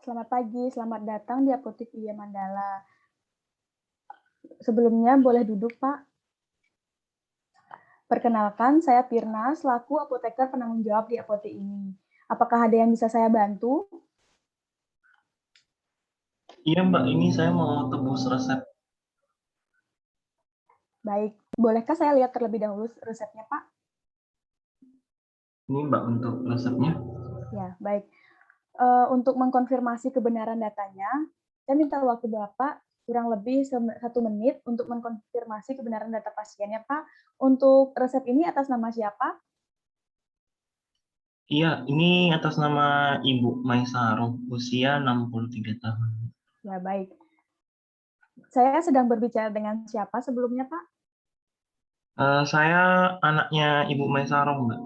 selamat pagi, selamat datang di Apotik Widya Mandala. Sebelumnya boleh duduk, Pak. Perkenalkan, saya Pirna, selaku apoteker penanggung jawab di apotek ini. Apakah ada yang bisa saya bantu? Iya Mbak, ini saya mau tebus resep. Baik, bolehkah saya lihat terlebih dahulu resepnya, Pak? Ini Mbak untuk resepnya. Ya, baik. Untuk mengkonfirmasi kebenaran datanya, saya minta waktu Bapak kurang lebih 1 menit untuk mengkonfirmasi kebenaran data pasiennya, Pak. Untuk resep ini atas nama siapa? Iya, ini atas nama Ibu Maisaroh, usia 63 tahun. Ya, baik. Saya sedang berbicara dengan siapa sebelumnya, Pak? Saya anaknya Ibu Maisaroh, Mbak.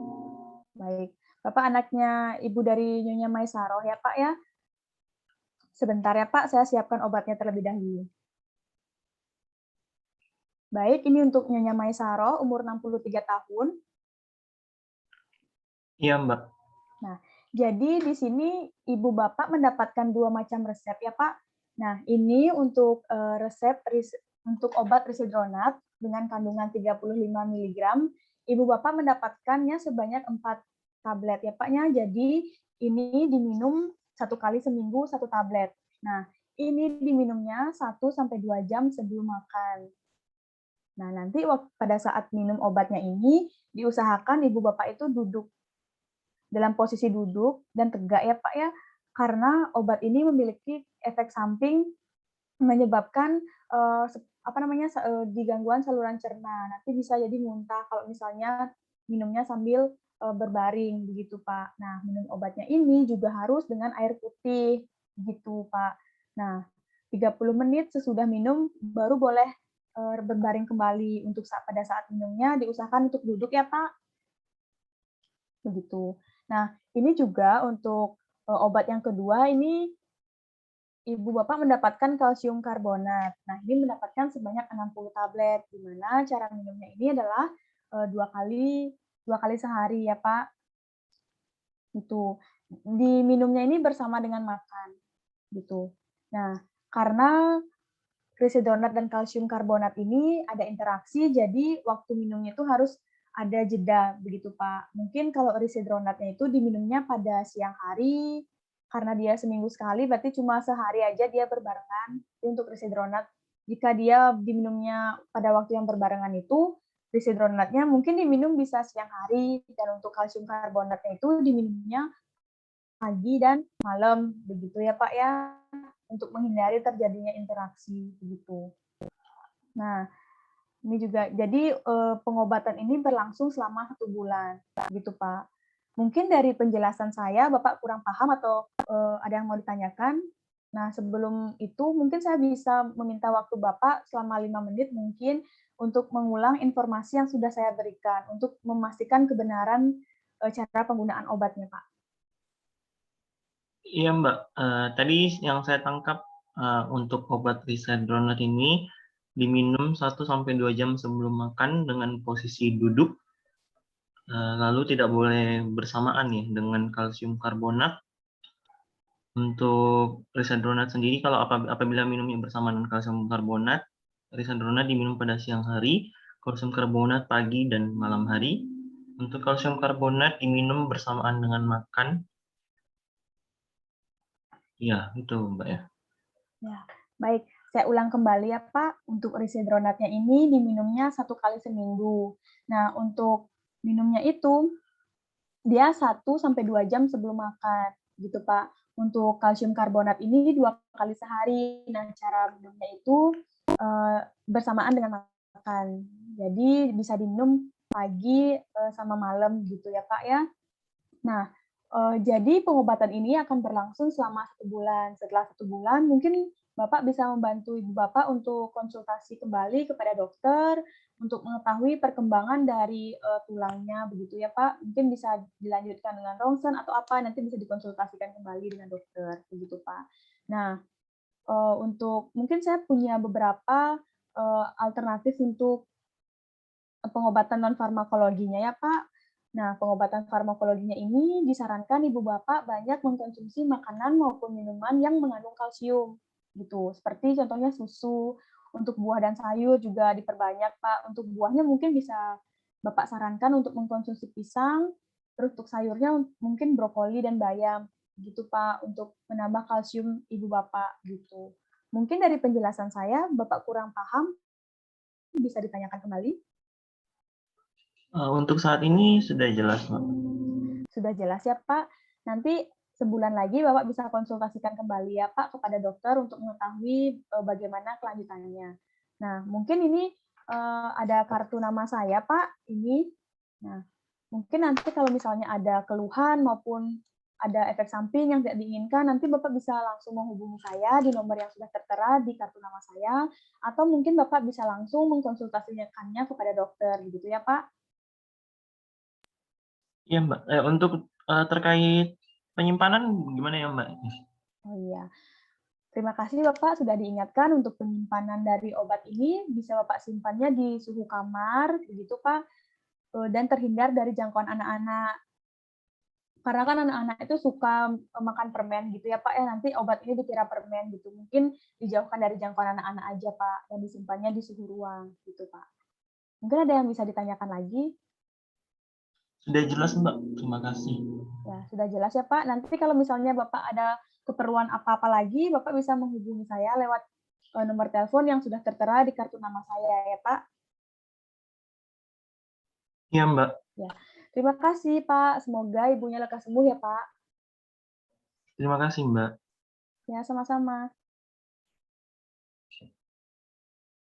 Baik. Bapak anaknya Ibu dari Nyonya Maisaroh ya, Pak ya? Sebentar ya, Pak, saya siapkan obatnya terlebih dahulu. Baik, ini untuk Nyonya Maisaroh, umur 63 tahun. Iya Mbak. Nah, jadi di sini Ibu Bapak mendapatkan 2 macam resep ya, Pak. Nah, ini untuk resep untuk obat Risedronat dengan kandungan 35 mg. Ibu Bapak mendapatkannya sebanyak 4 tablet ya, Paknya. Jadi ini diminum 1 kali seminggu 1 tablet. Nah, ini diminumnya 1-2 jam sebelum makan. Nah, nanti pada saat minum obatnya ini, diusahakan Ibu Bapak itu duduk dalam posisi duduk dan tegak ya Pak ya, karena obat ini memiliki efek samping menyebabkan di gangguan saluran cerna. Nanti bisa jadi muntah kalau misalnya minumnya sambil berbaring begitu Pak. Nah, minum obatnya ini juga harus dengan air putih gitu Pak. Nah, 30 menit sesudah minum baru boleh berbaring kembali. Untuk pada saat minumnya diusahakan untuk duduk ya Pak. Begitu. Nah, ini juga untuk obat yang kedua ini Ibu Bapak mendapatkan kalsium karbonat. Nah, ini mendapatkan sebanyak 60 tablet, di mana cara minumnya ini adalah 2 kali sehari ya, Pak. Gitu. Diminumnya ini bersama dengan makan, gitu. Nah, karena Risedronat dan kalsium karbonat ini ada interaksi, jadi waktu minumnya itu harus ada jeda, begitu Pak. Mungkin kalau risedronatnya itu diminumnya pada siang hari, karena dia seminggu sekali, berarti cuma sehari aja dia berbarengan. Untuk risedronat, jika dia diminumnya pada waktu yang berbarengan itu, risedronatnya mungkin diminum bisa siang hari, dan untuk kalsium karbonatnya itu diminumnya pagi dan malam, begitu ya Pak ya, untuk menghindari terjadinya interaksi begitu. Nah, ini juga jadi pengobatan ini berlangsung selama 1 bulan, gitu Pak. Mungkin dari penjelasan saya Bapak kurang paham atau ada yang mau ditanyakan? Nah, sebelum itu mungkin saya bisa meminta waktu Bapak selama 5 menit mungkin untuk mengulang informasi yang sudah saya berikan untuk memastikan kebenaran cara penggunaan obatnya, Pak. Iya Mbak, tadi yang saya tangkap untuk obat Risedronat ini diminum 1-2 jam sebelum makan dengan posisi duduk, lalu tidak boleh bersamaan ya dengan kalsium karbonat. Untuk Risedronat sendiri kalau apabila minumnya bersamaan dengan kalsium karbonat, Risedronat diminum pada siang hari, kalsium karbonat pagi dan malam hari. Untuk kalsium karbonat diminum bersamaan dengan makan. Iya, itu Mbak ya. Ya, baik. Saya ulang kembali ya Pak, untuk risedronatnya ini diminumnya 1 kali seminggu. Nah, untuk minumnya itu, dia 1-2 jam sebelum makan, gitu Pak. Untuk kalsium karbonat ini 2 kali sehari. Nah, cara minumnya itu bersamaan dengan makan. Jadi bisa diminum pagi sama malam gitu ya Pak ya. Nah, jadi pengobatan ini akan berlangsung selama 1 bulan. Setelah 1 bulan, mungkin Bapak bisa membantu ibu Bapak untuk konsultasi kembali kepada dokter, untuk mengetahui perkembangan dari tulangnya, begitu ya Pak. Mungkin bisa dilanjutkan dengan ronsen atau apa, nanti bisa dikonsultasikan kembali dengan dokter, begitu Pak. Nah, untuk mungkin saya punya beberapa alternatif untuk pengobatan non farmakologinya ya Pak. Nah, pengobatan farmakologinya ini disarankan ibu bapak banyak mengkonsumsi makanan maupun minuman yang mengandung kalsium, gitu. Seperti contohnya susu, untuk buah dan sayur juga diperbanyak, Pak. Untuk buahnya mungkin bisa Bapak sarankan untuk mengkonsumsi pisang, terus untuk sayurnya mungkin brokoli dan bayam, gitu, Pak, untuk menambah kalsium ibu bapak, gitu. Mungkin dari penjelasan saya, Bapak kurang paham, bisa ditanyakan kembali? Untuk saat ini sudah jelas, Mbak. Sudah jelas ya, Pak. Nanti sebulan lagi Bapak bisa konsultasikan kembali ya, Pak, kepada dokter untuk mengetahui bagaimana kelanjutannya. Nah, mungkin ini ada kartu nama saya, Pak. Ini. Nah, mungkin nanti kalau misalnya ada keluhan maupun ada efek samping yang tidak diinginkan, nanti Bapak bisa langsung menghubungi saya di nomor yang sudah tertera di kartu nama saya, atau mungkin Bapak bisa langsung mengkonsultasikannya kepada dokter, gitu ya, Pak. Iya, Mbak. Untuk terkait penyimpanan gimana ya, Mbak? Oh iya. Terima kasih Bapak sudah diingatkan untuk penyimpanan dari obat ini bisa Bapak simpannya di suhu kamar, begitu Pak, dan terhindar dari jangkauan anak-anak. Karena kan anak-anak itu suka makan permen gitu ya Pak ya, nanti obat ini dikira permen gitu. Mungkin dijauhkan dari jangkauan anak-anak aja Pak, dan disimpannya di suhu ruang gitu Pak. Mungkin ada yang bisa ditanyakan lagi? Sudah jelas, Mbak. Terima kasih. Ya, sudah jelas ya Pak. Nanti kalau misalnya Bapak ada keperluan apa-apa lagi, Bapak bisa menghubungi saya lewat nomor telepon yang sudah tertera di kartu nama saya ya Pak. Iya, Mbak. Ya. Terima kasih Pak. Semoga ibunya lekas sembuh ya Pak. Terima kasih, Mbak. Ya, sama-sama.